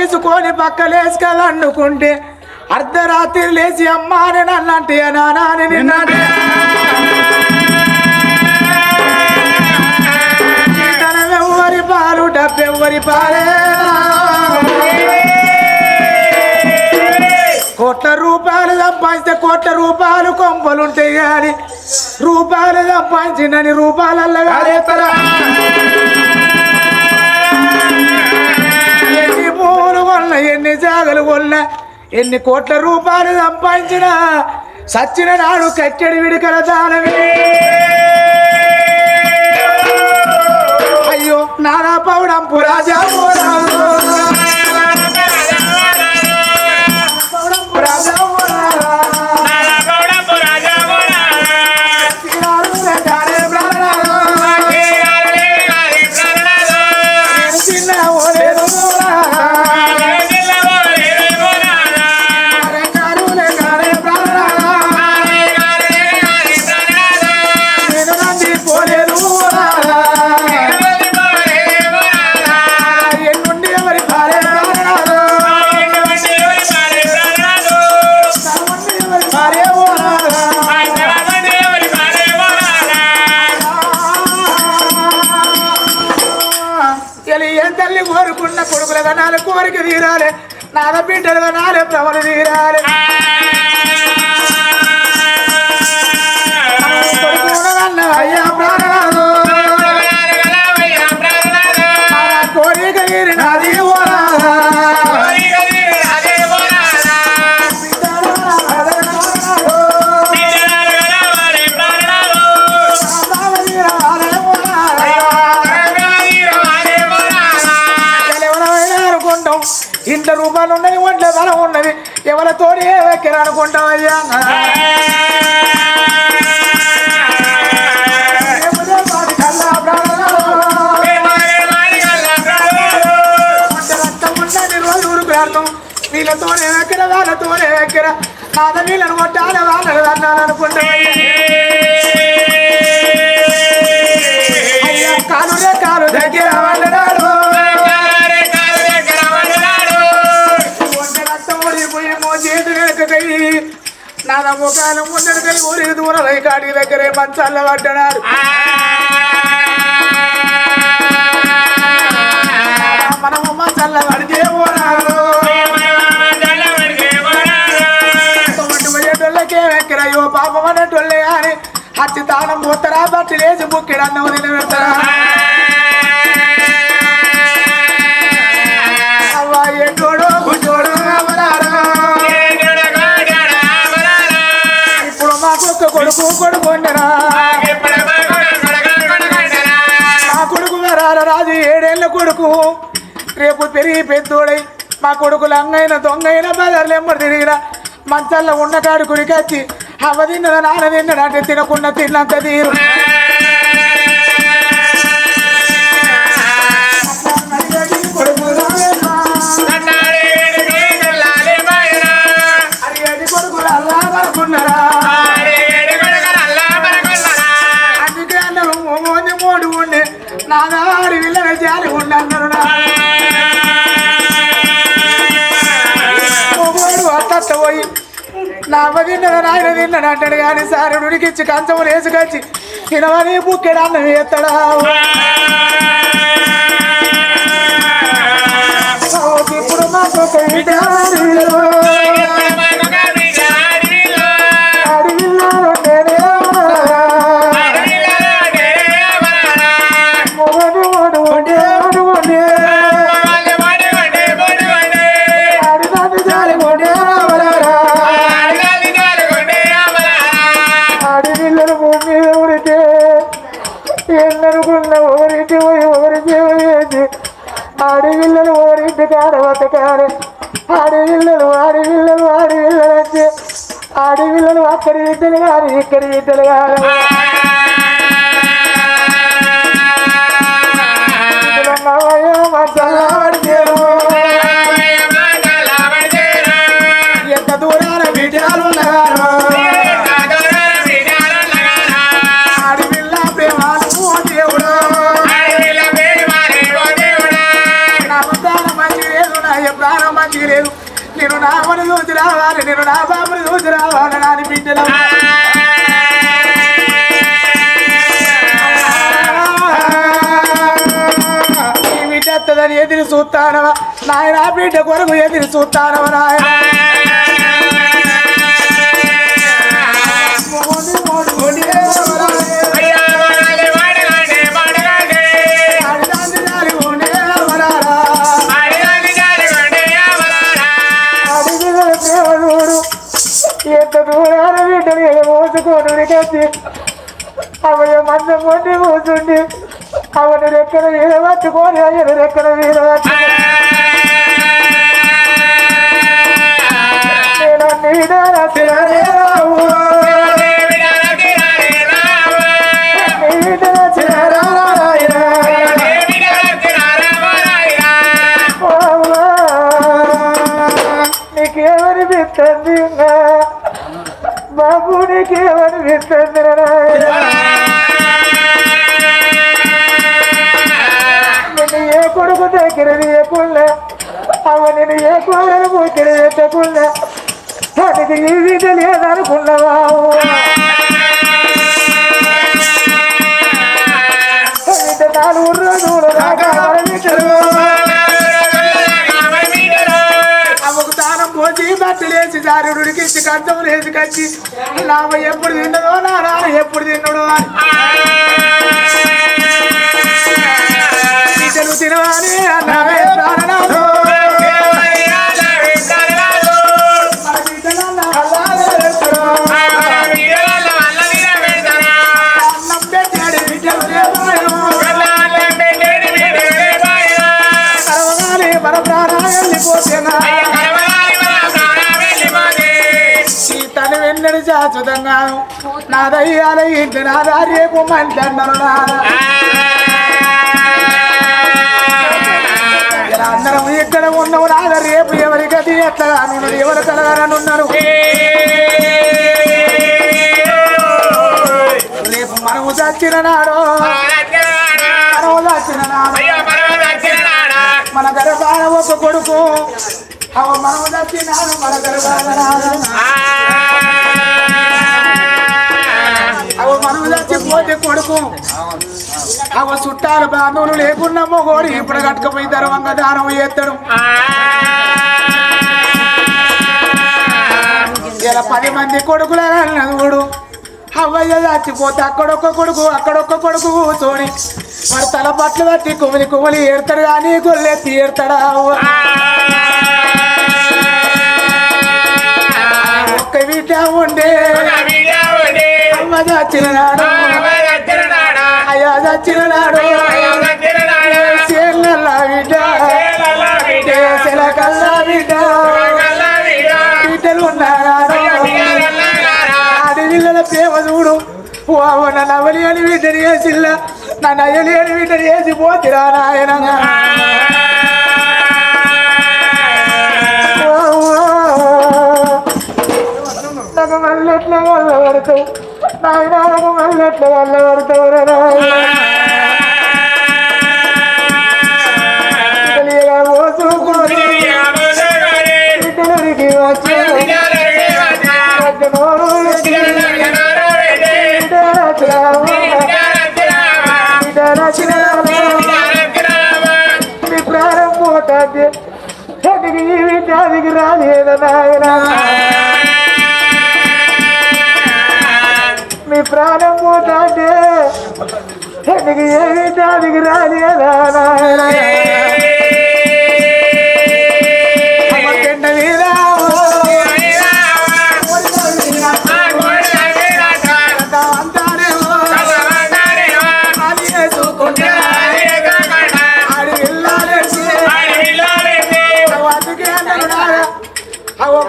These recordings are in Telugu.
తీసుకొని పక్కలేసుకెళ్ళనుకుంటే అర్ధరాత్రి లేచి అమ్మ అని నన్నంటే నాని నిన్నంటే తనమెవ్వరి పాలు డబ్బెవ్వరి పాలే కోట్ల రూపాయలు సంపాదిస్తే కోట్ల రూపాయలు కొంపలుంటాయి కానీ రూపాయలు సంపాదించిందని రూపాయలల్లో కాలేస్తారా ఎన్ని పూలు కొన్నా ఎన్ని జాగలు కొన్నా ఎన్ని కోట్ల రూపాయలు సంపాదించినా సచ్చిన నాడు కట్టెడి విడికల దానమే అయ్యో నానా పౌడంపు రాజా కోరుకున్న కొడుకులుగా నాలుగు కోరిక తీరాలి నాద బిడ్డలుగా నాలుగు ప్రవలు తీరాలి అయ్యా ప్రాణనాథు కోరిక తీరినది ఇంట్లో రూపాయలు ఉన్నది ఒంట్లో ధనం ఉన్నది ఎవరితోనే వెక్కిర అనుకుంటావయ్యా రక్తం వీళ్ళతోనే వెక్కిర వాళ్ళతోనే వెక్కిర నాద వీళ్ళను కొట్టాలి వాళ్ళని అన్నాలనుకుంటావయ్యా కాలుడే కాలు దగ్గర వాళ్ళడాడు నాద ముఖాలు ముందడు కలిగి ఊరి దూరం కాడి దగ్గరే మంచాల్లో పడ్డాడు మనము మంచాల్లో పడితే పోయేటోళ్ళకే వెక్కరయ్యో పాపం అనేటోళ్ళే కానీ హత్తి తానం పోతారా బట్టి లేచి బుక్కిడు అన్నం తినబెడతారా అవ్వ ఎటోడో కూర్చోడు కొడుకు కొడుకుండరా మా కొడుకు రాజు 7 ఏళ్ళ కొడుకు రేపు పెరిగి పెద్దోడై మా కొడుకులు అంగైన దొంగైన బజార్లు ఎమ్మడి తిరిగిరా మంచాల్లో ఉన్న కాడు కుడికొచ్చి అవ్వ తిన్నదా నాన్న తిన్నడా అంటే తినకుండా తిన్నంత తీరు కొడుకులు అల్లా పడుకున్నారా నాదాడి విల్లన జాలి ఉండన్నారు అత్త పోయి నా అవ్వ తిన్నదా నాయన తిన్నాడు అంటాడు కానీ సార్ ఉడికిచ్చి కంచములు వేసుకొచ్చి తినవని బుక్కెడు అన్నం వేస్తాడా ఇప్పుడు మాకు ఆడవిల్లలు ఓరింటి కాడవతకారు ఆడవిల్లలు వచ్చి ఆడవిల్లలు అక్కడి ఇద్దరు గారు ఇక్కడి ఇద్దరు గారు ఎంత దూరాన బిడ్డలు ఉన్నారు ఆడవిల్ల ప్రేమాలు దేవుడు నమ్మకాల మంచి లేదు నా రావాలి నేను నా బాబుని చూసి రావాలి నాని బిడ్డలు బిడ్డని ఎదురు చూస్తానవా నాయన బిడ్డ కొరకు ఎదురు చూస్తానవా నాయన ఎంత దూరాన బిడ్డని మోసుకొని కట్టి అవయ మందం పొంది కూర్చుండి అవను రెక్కల మీద పట్టుకొని అయ్యను రెక్కల మీద నేను అన్ని విధాలు తినరావు నీకేమనిపిస్తుంది బాబు నీకేమనిపిస్తుంది నేను ఏ కొడుకు దగ్గర తీయకుండా అవ నేను ఏ కూరలు పూర్తి పెట్టకుండా దానికి ఈ విధి లేదనుకున్నావా నాలుగు రోజులు అమ్మకు తానం పోసి బట్టలేసి జారుడికి కంచం లేచి కచ్చి నామ ఎప్పుడు తిన్నదో నా నాన్న ఎప్పుడు తిన్నడో బిడ్డలు తినవాని అన్నమే ప్రాణనాథో తను వెన్నడి శాశ్వతంగా నా దయ్యాల ఇంటి నా దారేపు మంచి అన్నారు అందరం ఇక్కడ ఉన్నావు నాద రేపు ఎవరికది ఎట్లగానున్నారు ఎవరు కలగానున్నారు రేపు మనము చచ్చిన నాడు మన గర్భాన ఒక కొడుకు అవ మనము చచ్చినాడు మన గర్భాన అవ మనము చచ్చిపోతే కొడుకు అవ చుట్టాలు బాంధవులు లేకున్నా మొగోడు ఇప్పుడు కట్టుకపోయి ధర్మంగా దానం చేస్తాడు ఇలా 10 మంది కొడుకులు అన్నదుడు అవ్వయ్య చచ్చిపోతే అక్కడొక్క కొడుకు కూర్చొని మరి తల పట్లు పట్టి కుమిలి ఏడతాడు కానీ గొల్లెత్తి ఏడతాడా ఒక్క బిడ్డ ఉండే అమ్మ చచ్చిన నాడు అయ్యా చచ్చిన నాడు చేళ్ళ బిడ్డ కల్లా బిడ్డ బిడ్డలు ఉన్నాడు ఆడపిల్లల ప్రేమ చూడు నన్ను అవలి అని బిడ్డని వేసిల్లా నన్ను అయ్యలి అని బిడ్డని వేసి పోతిరా నాయన నాకు మళ్ళీ ఎట్లా వల్ల పడతావు నాయన నాకు మళ్ళీ ఎట్లా వల్ల పడతావు పోసుకోని బిడ్డలకి వచ్చి మీ ప్రాణం పోతాది ఈ విద్యాదికి రాలేదు నాయన మీ ప్రాణం పోతాంటే ఏ విద్యాదికి రాలేదా నాయన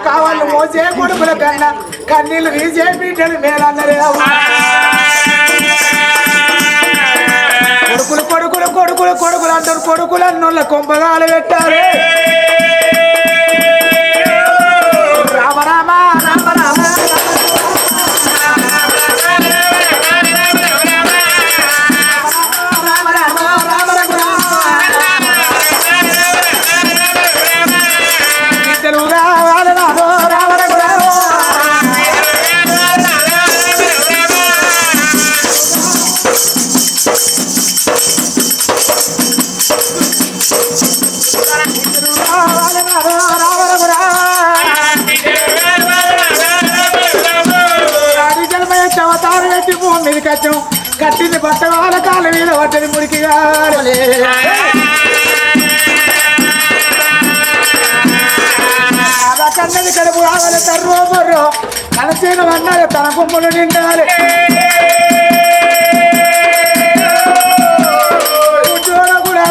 కావాలి మోసే కొడుకుల కన్నా కన్నీళ్ళు తీసే బిడ్డలు మేలన్నరే కొడుకులు అందరు కొడుకులు అన్నోళ్ళ కొంపగాలు పెట్టారు రామ రామ రామ రామ బిడ్డలు రావాలి రామ రామ కట్టం కట్టింది పట్ట వాళ్ళ కాళ్ళ మీద పట్టది మురికిగా కన్నది కడుపు కావాలి తర్రో బొర్రో కనసీను అన్నాడు తన కొమ్ములు నిండాలి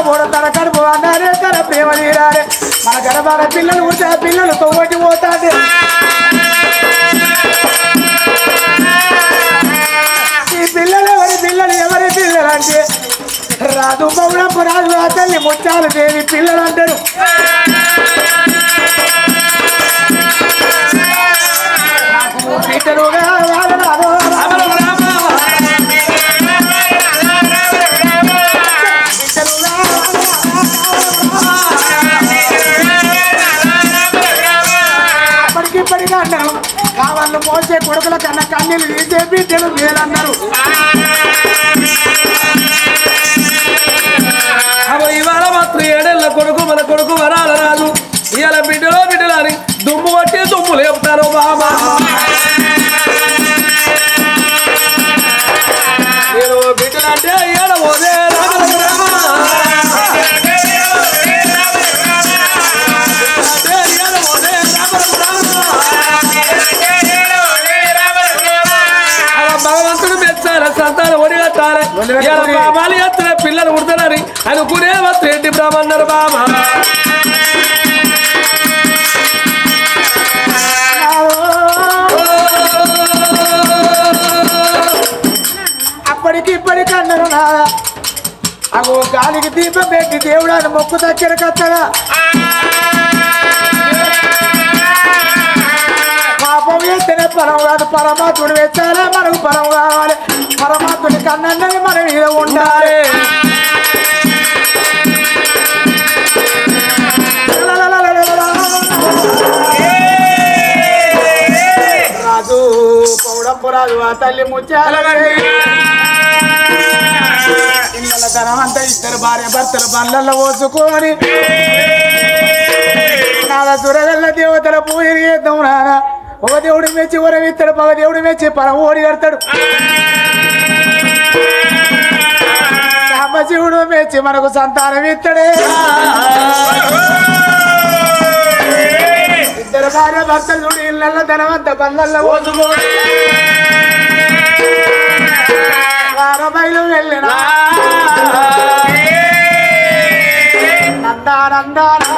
కూడా తన కడుపు అన్నారే తన ప్రేమ తీరాలి మన గర్భాల పిల్లలు ఉంటే ఆ పిల్లలు తొవ్వటి పోతాడు ఈ పిల్లలు ఎవరి పిల్లలు అంటే రాదు పౌడపు రాదు ఆ తల్లి ముచ్చాలు దేవి పిల్లలు అంటారు బిడ్డలుగా అప్పటికిప్పటిగా అన్నారు కావాళ్ళు మోసే కొడుకుల కన్నా కన్నీళ్ళు తీసే బిడ్డలు మేలన్నారు ఇవాళ మాత్రం ఏడేళ్ళ కొడుకు మన కొడుకు వరాల రాదు ఇవాళ బిడ్డలు అని దుమ్ము పట్టి దుమ్ము లేపుతారు బాబా నేను బిడ్డలంటే ఏడవోదే భగవంతుడు మెచ్చాలి సంతానం ఒడిగట్టాలి బాబాలు ఎత్తున పిల్లలు ఉడతారని అనుకునే మాత్రం ఏంటి బ్రాహ్మణరు బాబా అప్పటికి అన్నారు నా అగో గాలికి దీపం పెట్టి దేవుడాన్ని మొక్కు దగ్గర కత్తగా పాపం వేస్తేనే పరం కాదు పరమాత్ముడు వెచ్చాలా మనకు పరం కావాలి పరమాత్ముడి కన్నన్నది మన మీద ఉండాలి రాజు పౌడప్పు రాజు ఆ తల్లి ముచ్చాల ఇళ్ళ ధనం అంతా ఇద్దరు భార్య భర్తలు బండ్లలో పోసుకొని నాదా దురగల్ల దేవతల పూజలు చేద్దాం నానా ఒక దేవుడు మెచ్చి వరం ఇస్తాడు పగ దేవుడు మెచ్చి పరం ఓడి కడతాడు సాంబశివుడు మెచ్చి మనకు సంతానం ఇస్తాడే ఇద్దరు భార్య భర్తలు చూడు ఇళ్ళ ధనం అంతా బండ్లలో పోసుకొని బయలు వెళ్ళిన నందానందానా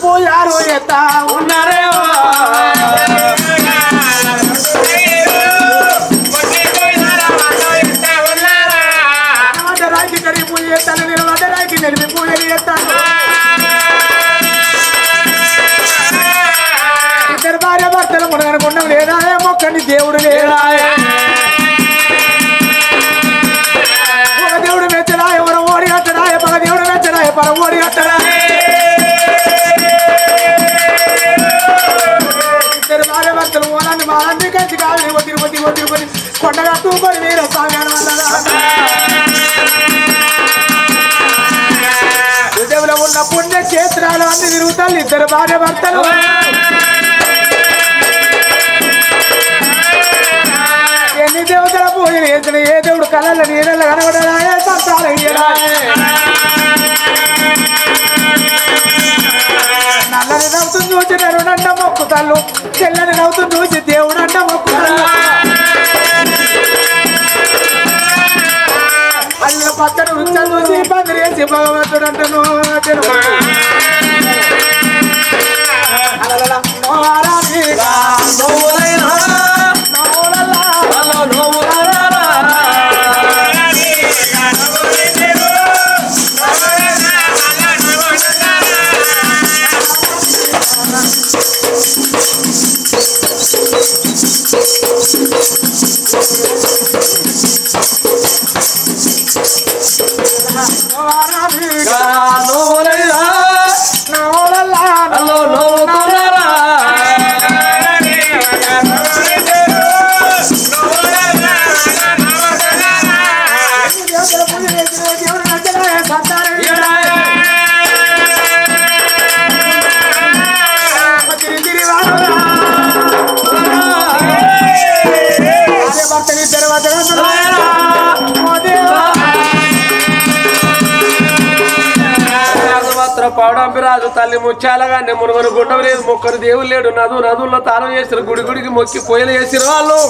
పూజారు ఎత్తా ఉన్నారే రాయికి కడిగి పూజ చేస్తాను నేను రాయికి నడిపి పూజలు చేస్తాను ఇద్దరు భార్య భర్తలు మునగనుకున్నాం లేదా మొక్కని దేవుడు లేదా ఒక దేవుడు మెచ్చడా ఎవరు ఓడి కట్టడా పగ దేవుడు మెచ్చడా పర ఓడి కట్టడా ఇద్దరు భార్య భర్తలు ఓనాన్ని మానంది కలిసి కాదు తిరుపతి కొండగా తూకొని మీరు సాగాను హృదయంలో ఉన్న పుణ్యక్షేత్రాలు అన్ని తిరుగుతారు ఇద్దరు భార్య భర్తలు ఎన్ని దేవతల పూజలు చేసిన ఏ దేవుడు కళల నీళ్ళ కనబడరాయే సంతానం చూసి నరునంట మొక్కుతాళ్ళు చెల్లని నవ్వుతూ చూసి దేవుడంట మొక్కుతాళ్ళు అల్ల పక్కన రుచి చూసి పందిరేసి భగవంతుడు అంటను పౌడంబిరాజు తల్లి ముచ్చాలగా మునుగను గుండం లేదు మొక్కరు దేవుడు లేడు నదుల్లో తానం చేసిన గుడికి మొక్కి పొయ్యలు చేసిన వాళ్ళు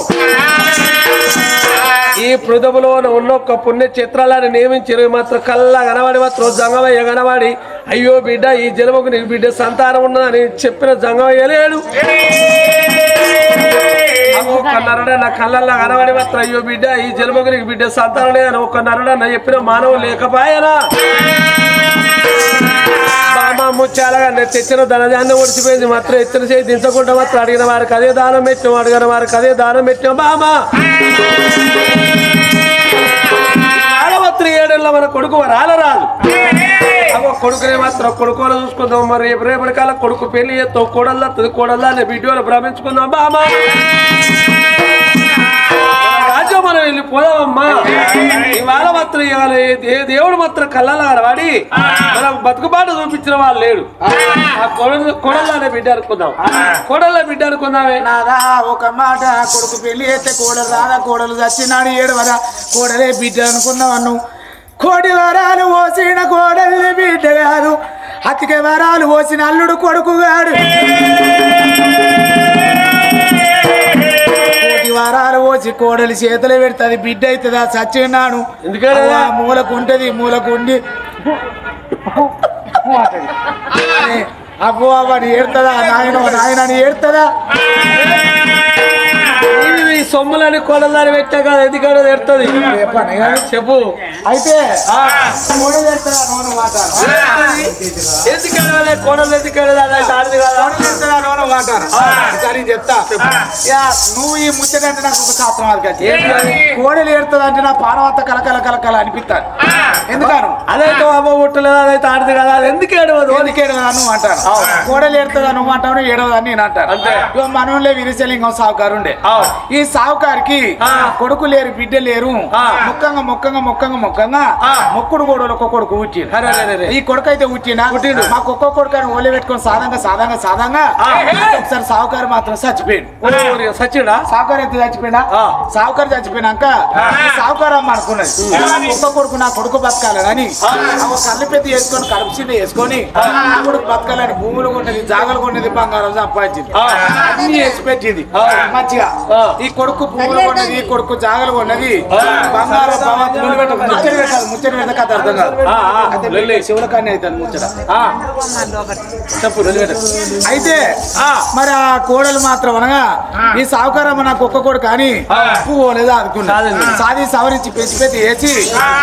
ఈ పృథములో ఉన్న ఒక్క పుణ్య చిత్రాలని నియమించారు మాత్రం కల్లా కనబడి మాత్రం జంగమయ్య కనబడి అయ్యో బిడ్డ ఈ జన్మకు నీకు బిడ్డ సంతానం ఉన్నదని చెప్పిన జంగమయ్య లేడు ఒక్క నరుడన్న కళ్ళల్లా కనబడి మాత్రం అయ్యో బిడ్డ ఈ జన్మకు నీకు బిడ్డ సంతానం లేదని ఒక్క నరుడన్న చెప్పిన మానవులు లేకపోయానా బామ ముచ్చాలగా తెచ్చిన ధనధాన్యం ఒడిచిపోయింది మాత్రం ఎత్తున చేయి దించకుండా మాత్రం అడిగిన వారికి అదే దానం పెట్టాం అడిగిన వారికి అదే దానం పెట్టాం బామ ఆడవత్రి ఏడల్లో మన కొడుకు రాలరాదు కొడుకునే మాత్రం కొడుకోలు చూసుకుందాం మరి రేపటి కాలం కొడుకు పెళ్లి చేస్తాం కోడల్లా కోడల్లా బిడ్డలు భ్రమించుకుందాం బామ రాజ్యం మనం వెళ్ళిపోదామమ్మా ఇవాళ మాత్రం ఇవాళ ఏ దేవుడు మాత్రం కళ్ళలా వాడి మనం బతుకుబాటు చూపించిన వాళ్ళు లేడు ఆ కోడల్లానే బిడ్డ అనుకుందాం కోడల్లా బిడ్డ అనుకుందామే నాదా ఒక మాట కొడుకు పెళ్లి అయితే కోడలు రాదా కోడలు చచ్చినాడు ఏడు వదా కోడలే బిడ్డ అనుకున్నావు అన్ను కోటి వరాలు పోసిన కోడల్ని బిడ్డ కాదు అతికే వరాలు పోసిన అల్లుడు కొడుకు గాడు కోటి వరాలు పోసి కోడలి చేతులు పెడుతుంది బిడ్డ అవుతుందా చచ్చినాడు ఎందుకంటే మూలకు ఉంటది మూలకు ఉండి అబ్బో అవని ఏడుతుందా నాయనని ఏడుతుందా సొమ్ములని కొడలని పెట్టా కదా ఎందుకంటే ఎడుతుంది చెప్పు అయితే కోడలు చెప్తా నువ్వు ఈ ముచ్చటంటే నాకు ఒక శాస్త్రం కోడలు ఏడుతుంది అంటే నా పానవంత కలకల కలకల అనిపిస్తాను ఎందుకను అదైతే అమ్మ పుట్టలేదు అదైతే ఆడదు కదా అది ఎందుకు ఏడవదు ఎందుకేడదా నువ్వు అంటాను కోడలు ఏడుతుందా నువ్వు అంటావు ఏడవదని నేను అంటాను అంతే మనోళ్ళే విరిశలింగం సావుకారు ఉండే ఈ సావుకారికి కొడుకు లేరు బిడ్డ లేరు మొక్కంగా మొక్కంగా మొక్కంగా మొక్కంగా మొక్కుడు కూడా ఒక్క కొడుకు పుట్టిండు ఈ కొడుకు అయితే పుట్టిండు మాకు ఒక్కో కొడుకు అని ఓలే పెట్టుకొని సాధంగా ఒకసారి సావుకారు మాత్రం చచ్చిపోయాడు సచ్చిడా సావుకారు అయితే చచ్చిపోయినా సావుకారు చచ్చిపోయినాక సావుకారు అమ్మ అనుకున్నది ఒక్క కొడుకు నా కొడుకు బతకాలని కళ్ళు పెద్ద వేసుకొని కడుపు చిండి వేసుకొని కొడుకు బతకాలని భూములు కొన్నది జాగలు కొన్నది బంగారం సంపాదించింది అన్ని వేసి పెట్టింది మంచిగా ఈ కొడుకు భూములు కొన్నది ఈ కొడుకు జాగలు కొన్నది బంగారం ముచ్చట పెడతా కథ అర్థం కాదు శివుల కానీ అవుతాను ముచ్చట అయితే మరి ఆ కోడలు మాత్రం అనగా ఈ సావుకారమ్మ నాకు ఒక్క కొడుకు కానీ పువ్వు లేదా అనుకున్నా సాది సవరించి పెంచి పెట్టి వేసి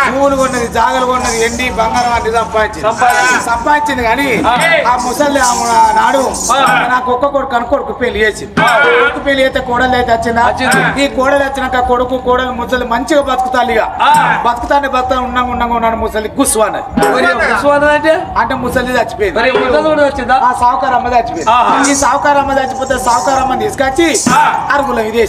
పువ్వులు కొన్నది జాగలు కొన్నది ఎండి బంగారం అంటే సంపాదించింది కానీ ఆ ముసలి నాడు నాకు ఒక్క కొడుకు అని కొడుకు పెళ్లి చేసింది కొడుకు పెళ్లి అయితే కోడలు అయితే వచ్చిందా ఈ కోడలు వచ్చినాక కొడుకు కోడలు ముసలి మంచిగా బతుకుతాను ఇక బతుకుతానే బతుకుతా ఉన్నాను ముసలి గుస్సు అన్నది అంటే ముసలి చచ్చిపోయింది ఆ సావుకారమ్మ చచ్చిపోయింది ఈ సావుకారమ్మ చచ్చిపోతే సావుకారమ్మ తీసుకొచ్చి అరుగుల విదేశం